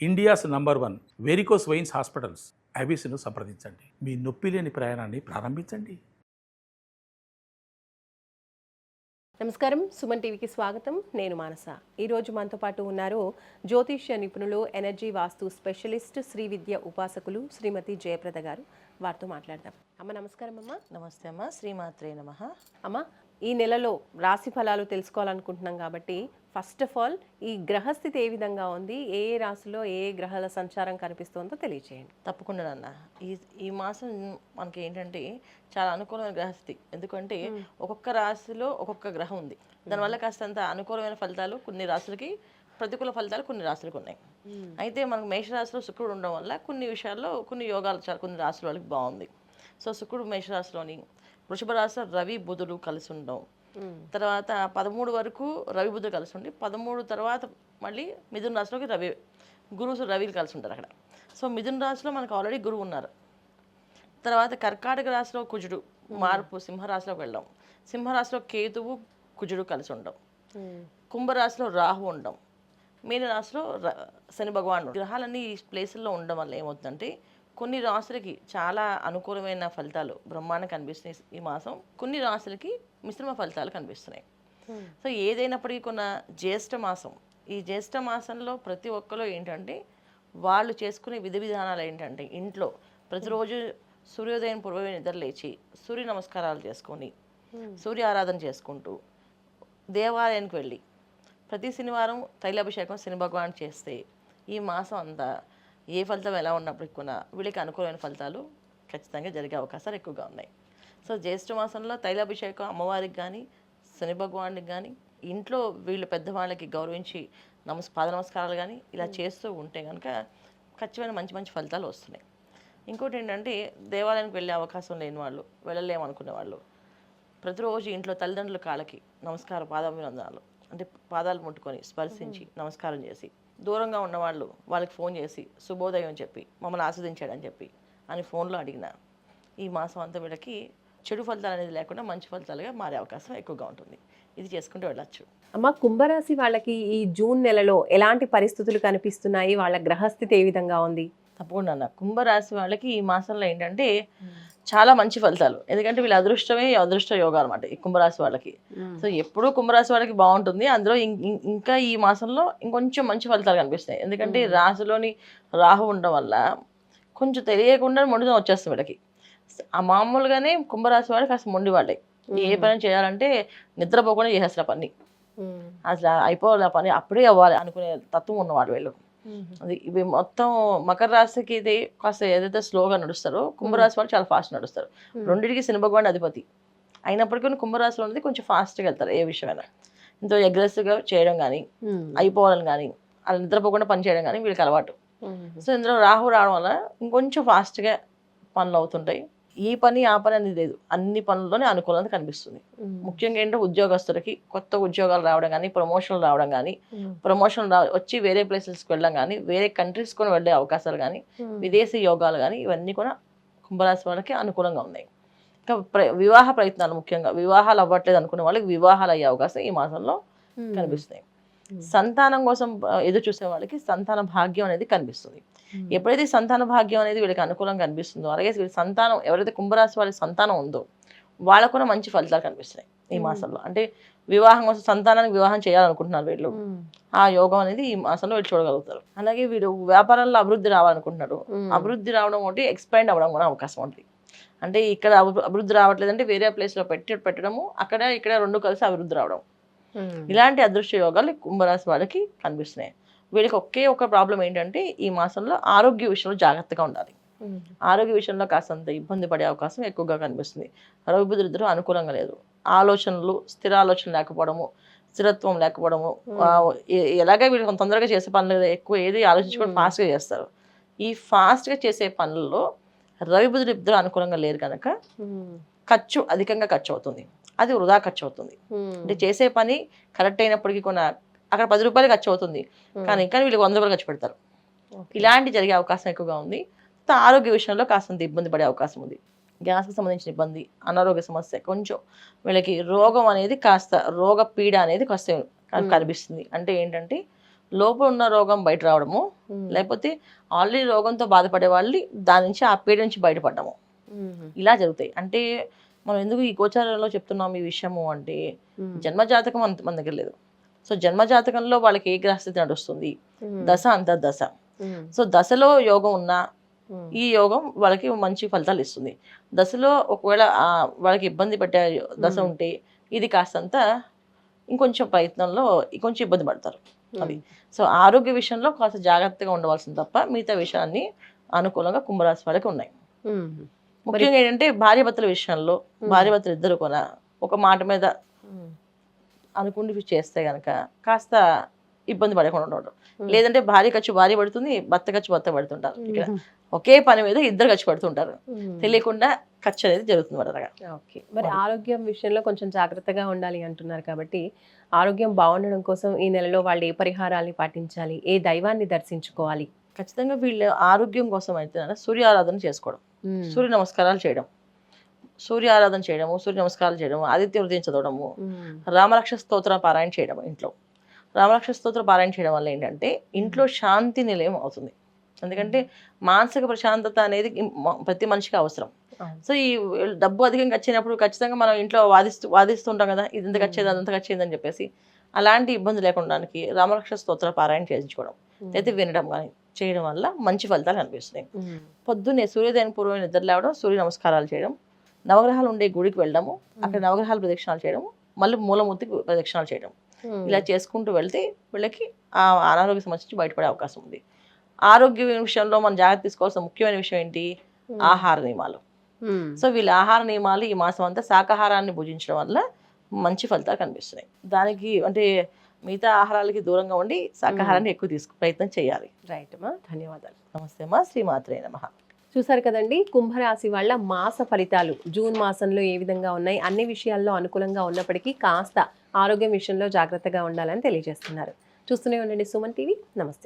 India's number 1 varicose veins hospitals ఐబీసీను సంప్రదించండి. మీ నొప్పి లేని ప్రయాణాన్ని ప్రారంభించండి. నమస్కారం, సుమన్ టీవీకి స్వాగతం. నేను మానస. ఈరోజు మనతో పాటు ఉన్నారు జ్యోతిష్య నిపుణులు, ఎనర్జీ వాస్తు స్పెషలిస్ట్, శ్రీ విద్య ఉపాసకులు శ్రీమతి జయప్రద గారు. వారితో మాట్లాడదాం. అమ్మ నమస్కారం. అమ్మ నమస్తే అమ్మ, శ్రీమాత్రే నమః. అమ్మ, ఈ నెలలో రాశి ఫలాలు తెలుసుకోవాలనుకుంటున్నాం కాబట్టి ఫస్ట్ ఆఫ్ ఆల్ ఈ గ్రహస్థితి ఏ విధంగా ఉంది, ఏ ఏ రాశిలో ఏ ఏ గ్రహాల సంచారం కనిపిస్తుందో తెలియచేయండి. తప్పకుండా నాన్న, ఈ మాసం మనకి ఏంటంటే చాలా అనుకూలమైన గ్రహస్థితి. ఎందుకంటే ఒక్కొక్క రాశిలో ఒక్కొక్క గ్రహం ఉంది. దానివల్ల కాస్తంత అనుకూలమైన ఫలితాలు కొన్ని రాశులకి, ప్రతికూల ఫలితాలు కొన్ని రాశులకు ఉన్నాయి. అయితే మనకు మేషరాశిలో శుక్రుడు ఉండడం వల్ల కొన్ని విషయాల్లో కొన్ని యోగాలు కొన్ని రాశుల వాళ్ళకి బాగుంది. సో శుక్రుడు మేషరాశిలోని, వృషభ రాశిలో రవి బుధుడు కలిసి ఉండడం, తర్వాత 13 వరకు రవి బుధుడు కలిసి ఉండి 13 తర్వాత మళ్ళీ మిథున రాశిలోకి రవిలు కలిసి ఉంటారు అక్కడ. సో మిథున రాశిలో మనకు ఆల్రెడీ గురువు ఉన్నారు. తర్వాత కర్కాటక రాశిలో కుజుడు మార్పు సింహరాశిలోకి వెళ్ళడం, సింహరాశిలో కేతువు కుజుడు కలిసి ఉండడం, కుంభరాశిలో రాహు ఉండడం, మీన రాశిలో శని భగవానుడు. గ్రహాలన్నీ ఈ ప్లేసుల్లో ఉండడం వల్ల ఏమవుతుందంటే కొన్ని రాశులకి చాలా అనుకూలమైన ఫలితాలు బ్రహ్మాండం కనిపిస్తున్నాయి ఈ మాసం. కొన్ని రాశులకి మిశ్రమ ఫలితాలు కనిపిస్తున్నాయి. సో ఏదైనప్పటికీ కొన్న జ్యేష్ఠ మాసం, ఈ జ్యేష్ఠ మాసంలో ప్రతి ఒక్కరు ఏంటంటే వాళ్ళు చేసుకునే విధి విధానాలు ఏంటంటే ఇంట్లో ప్రతిరోజు సూర్యోదయం పూర్వమే నిద్ర లేచి సూర్య నమస్కారాలు చేసుకొని సూర్య ఆరాధన చేసుకుంటూ దేవాలయానికి వెళ్ళి ప్రతి శనివారం తైలాభిషేకం శని భగవాన్ చేస్తే ఈ మాసం అంతా ఏ ఫలితం ఎలా ఉన్నప్పటికీ కూడా వీళ్ళకి అనుకూలమైన ఫలితాలు ఖచ్చితంగా జరిగే అవకాశాలు ఎక్కువగా ఉన్నాయి. సో జ్యేష్ఠ మాసంలో తైలాభిషేకం అమ్మవారికి కానీ శని భగవానికి కానీ ఇంట్లో వీళ్ళు పెద్దవాళ్ళకి గౌరవించి పాద నమస్కారాలు కానీ ఇలా చేస్తూ ఉంటే కనుక ఖచ్చితమైన మంచి మంచి ఫలితాలు వస్తున్నాయి. ఇంకోటి ఏంటంటే దేవాలయానికి వెళ్ళే అవకాశం లేని వాళ్ళు, వెళ్ళలేమనుకునే వాళ్ళు ప్రతిరోజు ఇంట్లో తల్లిదండ్రుల కాళ్ళకి నమస్కారం, పాదాభివందనాలు అంటే పాదాలు ముట్టుకొని స్పర్శించి నమస్కారం చేసి, దూరంగా ఉన్నవాళ్ళు వాళ్ళకి ఫోన్ చేసి శుభోదయం చెప్పి మమ్మల్ని ఆస్వాదించాడని చెప్పి అని ఫోన్లో అడిగిన ఈ మాసం అంతా వీళ్ళకి చెడు ఫలితాలు అనేది లేకుండా మంచి ఫలితాలుగా మారే అవకాశం ఎక్కువగా ఉంటుంది. ఇది చేసుకుంటూ వెళ్ళచ్చు. అమ్మ, కుంభరాశి వాళ్ళకి ఈ జూన్ నెలలో ఎలాంటి పరిస్థితులు కనిపిస్తున్నాయి, వాళ్ళ గ్రహస్థితి ఏ విధంగా ఉంది? తప్పకుండా అన్న, కుంభరాశి వాళ్ళకి ఈ మాసంలో ఏంటంటే చాలా మంచి ఫలితాలు. ఎందుకంటే వీళ్ళ అదృష్ట యోగాలు అనమాట ఈ కుంభరాశి వాళ్ళకి. సో ఎప్పుడూ కుంభరాశి వాళ్ళకి బాగుంటుంది. అందులో ఇంకా ఈ మాసంలో ఇంకొంచెం మంచి ఫలితాలు కనిపిస్తాయి. ఎందుకంటే రాశిలోని రాహు ఉండడం వల్ల కొంచెం తెలియకుండా మొండిదనం వచ్చేస్తుంది వీళ్ళకి. ఆ మామూలుగానే కుంభరాశి వాళ్ళకి కాస్త మొండి వాళ్ళే. ఏ పని చేయాలంటే నిద్రపోకుండా చేసేస్తారు పని. అసలు అయిపోవాలి ఆ పని, అప్పుడే అవ్వాలి అనుకునే తత్వం ఉన్నవాడు వీళ్ళు. అది ఇవి మొత్తం మకర రాశికి ఇది కాస్త ఏదైతే స్లోగా నడుస్తారో కుంభరాశి వాళ్ళు చాలా ఫాస్ట్ నడుస్తారు. రెండింటికి శని భగవాన్ అధిపతి అయినప్పటికీ కుంభరాశిలో ఉన్నది కొంచెం ఫాస్ట్గా వెళ్తారు. ఏ విషయమైనా ఎంతో అగ్రెసివ్గా చేయడం కానీ, అయిపోవాలని కానీ, అలా నిద్రపోకుండా పని చేయడం కానీ వీళ్ళకి అలవాటు. సో ఇందులో రాహు రావడం వల్ల ఇంకొంచెం ఫాస్ట్గా పనులు అవుతుంటాయి. ఈ పని ఆ పని అనేది లేదు, అన్ని పనుల్లోనే అనుకూలత కనిపిస్తుంది. ముఖ్యంగా ఏంటంటే ఉద్యోగస్తులకి కొత్త ఉద్యోగాలు రావడం కానీ, ప్రమోషన్లు రావడం కానీ, వచ్చి వేరే ప్లేసెస్కి వెళ్ళడం కానీ, వేరే కంట్రీస్ కూడా వెళ్ళే అవకాశాలు కానీ, విదేశీ యోగాలు కానీ ఇవన్నీ కూడా కుంభరాశి వాళ్ళకి అనుకూలంగా ఉన్నాయి. ఇంకా వివాహ ప్రయత్నాలు, ముఖ్యంగా వివాహాలు అవ్వట్లేదు అనుకునే వాళ్ళకి వివాహాలు అయ్యే అవకాశం ఈ మాసంలో కనిపిస్తాయి. సంతానం కోసం ఎదురు చూసే వాళ్ళకి సంతాన భాగ్యం అనేది కనిపిస్తుంది. ఎప్పుడైతే సంతాన భాగ్యం అనేది వీళ్ళకి అనుకూలంగా కనిపిస్తుందో, అలాగే సంతానం ఎవరైతే కుంభరాశి వాళ్ళకి సంతానం ఉందో వాళ్ళకు కూడా మంచి ఫలితాలు కనిపిస్తున్నాయి ఈ మాసంలో. అంటే వివాహం కోసం, సంతానానికి వివాహం చేయాలనుకుంటున్నారు వీళ్ళు, ఆ యోగం అనేది ఈ మాసంలో వీళ్ళు చూడగలుగుతారు. అలాగే వీళ్ళు వ్యాపారంలో అభివృద్ధి రావాలనుకుంటున్నారు. అభివృద్ధి రావడం ఒకటి, ఎక్స్పాండ్ అవ్వడం కూడా అవకాశం ఉంటుంది. అంటే ఇక్కడ అభివృద్ధి రావట్లేదంటే వేరే ప్లేస్లో పెట్టడము, అక్కడ ఇక్కడ రెండు కలిసి అభివృద్ధి రావడం, ఇలాంటి అదృశ్య యోగాలు కుంభరాశి వాళ్ళకి కనిపిస్తున్నాయి. వీళ్ళకి ఒకే ఒక ప్రాబ్లం ఏంటంటే ఈ మాసంలో ఆరోగ్య విషయంలో జాగ్రత్తగా ఉండాలి. ఆరోగ్య విషయంలో కాస్తంత ఇబ్బంది పడే అవకాశం ఎక్కువగా కనిపిస్తుంది. రవి బుధులు ఇద్దరు అనుకూలంగా లేదు. ఆలోచనలు, స్థిర ఆలోచన లేకపోవడము, స్థిరత్వం లేకపోవడము, ఎలాగే వీళ్ళు కొంత తొందరగా చేసే పనులు ఎక్కువ ఏది ఆలోచించుకొని ఫాస్ట్గా చేస్తారు. ఈ ఫాస్ట్గా చేసే పనుల్లో రవి బుధులు ఇద్దరు అనుకూలంగా లేరు కనుక అధికంగా ఖర్చు అవుతుంది. అది వృధా ఖర్చు అవుతుంది. అంటే చేసే పని కరెక్ట్ అయినప్పటికీ కూడా అక్కడ 10 రూపాయలు ఖర్చు అవుతుంది, కానీ వీళ్ళకి 100 రూపాయలు ఖర్చు పెడతారు. ఇలాంటి జరిగే అవకాశం ఎక్కువగా ఉంది. ఆరోగ్య విషయంలో కాస్తంత ఇబ్బంది పడే అవకాశం ఉంది. గ్యాస్కి సంబంధించిన ఇబ్బంది, అనారోగ్య సమస్య, కొంచెం వీళ్ళకి రోగం అనేది రోగ పీడ అనేది కాస్త కనిపిస్తుంది. అంటే ఏంటంటే లోపల ఉన్న రోగం బయట రావడము, లేకపోతే ఆల్రెడీ రోగంతో బాధపడే వాళ్ళు దాని నుంచి ఆ పీడ నుంచి బయటపడము, ఇలా జరుగుతాయి. అంటే మనం ఎందుకు ఈ గోచారంలో చెప్తున్నాం ఈ విషయము అంటే, జన్మజాతకం మన దగ్గర లేదు. సో జన్మజాతకంలో వాళ్ళకి ఏ గ్రహస్థితి నడుస్తుంది, దశ అంతర్దశ. సో దశలో యోగం ఉన్నా ఈ యోగం వాళ్ళకి మంచి ఫలితాలు ఇస్తుంది. దశలో ఒకవేళ వాళ్ళకి ఇబ్బంది పెట్టే దశ ఉంటే ఇది కాస్తంత ఇంకొంచెం ప్రయత్నంలో ఇంకొంచెం ఇబ్బంది పడతారు. అది సో ఆరోగ్య విషయంలో కాస్త జాగ్రత్తగా ఉండవలసింది తప్ప మిగతా విషయాన్ని అనుకూలంగా కుంభరాశి వాళ్ళకి ఉన్నాయి. ముఖ్యంగా ఏంటంటే భార్యాభర్తల విషయంలో భార్యాభర్తలు ఇద్దరు కూడా ఒక మాట మీద అనుకుని చేస్తే గనక కాస్త ఇబ్బంది పడకుండా ఉండడం. లేదంటే భార్య ఖర్చు భార్య పడుతుంది, భర్త ఖర్చు భర్త పడుతుంటారు. ఇక్కడ ఒకే పని మీద ఇద్దరు ఖర్చు పడుతుంటారు, తెలియకుండా ఖర్చు అనేది జరుగుతుంది వాళ్ళగా. ఓకే, మరి ఆరోగ్యం విషయంలో కొంచెం జాగ్రత్తగా ఉండాలి అంటున్నారు కాబట్టి ఆరోగ్యం బాగుండడం కోసం ఈ నెలలో వాళ్ళు ఏ పరిహారాన్ని పాటించాలి, ఏ దైవాన్ని దర్శించుకోవాలి? ఖచ్చితంగా వీళ్ళు ఆరోగ్యం కోసం అయితే సూర్య ఆరాధన చేసుకోవడం, సూర్య నమస్కారాలు చేయడం, సూర్య ఆరాధన చేయడము, సూర్య నమస్కారాలు చేయడము, ఆదిత్య హృదయం చదవడము, రామరక్ష స్తోత్ర పారాయణ చేయడం. ఇంట్లో రామరక్ష స్తోత్ర పారాయణ చేయడం వల్ల ఏంటంటే ఇంట్లో శాంతి నిలయం అవుతుంది. ఎందుకంటే మానసిక ప్రశాంతత అనేది ప్రతి మనిషికి అవసరం. సో ఈ డబ్బు అధికంగా వచ్చినప్పుడు ఖచ్చితంగా మనం ఇంట్లో వాదిస్తుంటాం కదా, ఇది ఇంత ఖర్చేది అదంత ఖర్చేది అని చెప్పేసి. అలాంటి ఇబ్బంది లేకుండానికి రామరక్ష స్తోత్ర పారాయణ చేయించుకోవడం అయితే వినడం కానీ చేయడం వల్ల మంచి ఫలితాలు కనిపిస్తున్నాయి. పొద్దున్నే సూర్యోదయం పూర్వం నిద్ర లేవడం, సూర్య నమస్కారాలు చేయడం, నవగ్రహాలు ఉండే గుడికి వెళ్ళడము, అక్కడ నవగ్రహాలు ప్రదక్షిణాలు చేయడం, మళ్ళీ మూలమూర్తికి ప్రదక్షిణాలు చేయడం, ఇలా చేసుకుంటూ వెళ్తే వీళ్ళకి ఆ అనారోగ్య సమస్య నుంచి బయటపడే అవకాశం ఉంది. ఆరోగ్య విషయంలో మనం జాగ్రత్త తీసుకోవాల్సిన ముఖ్యమైన విషయం ఏంటి, ఆహార నియమాలు. సో వీళ్ళ ఆహార నియమాలు ఈ మాసం అంతా శాకాహారాన్ని భుజించడం వల్ల మంచి ఫలితాలు కనిపిస్తున్నాయి. దానికి అంటే మిగతా ఆహారాలకి దూరంగా ఉండి శాకాహారాన్ని ఎక్కువ ప్రయత్నం చేయాలి. రైట్ అమ్మా, ధన్యవాదాలు. నమస్తే అమ్మా, శ్రీమాత్రే నమః. చూసారు కదండి, కుంభరాశి వాళ్ళ మాస ఫలితాలు జూన్ మాసంలో ఏ విధంగా ఉన్నాయి, అన్ని విషయాల్లో అనుకూలంగా ఉన్నప్పటికీ కాస్త ఆరోగ్యం విషయంలో జాగ్రత్తగా ఉండాలని తెలియజేస్తున్నారు. చూస్తూనే ఉండండి సుమన్ టీవీ. నమస్తే.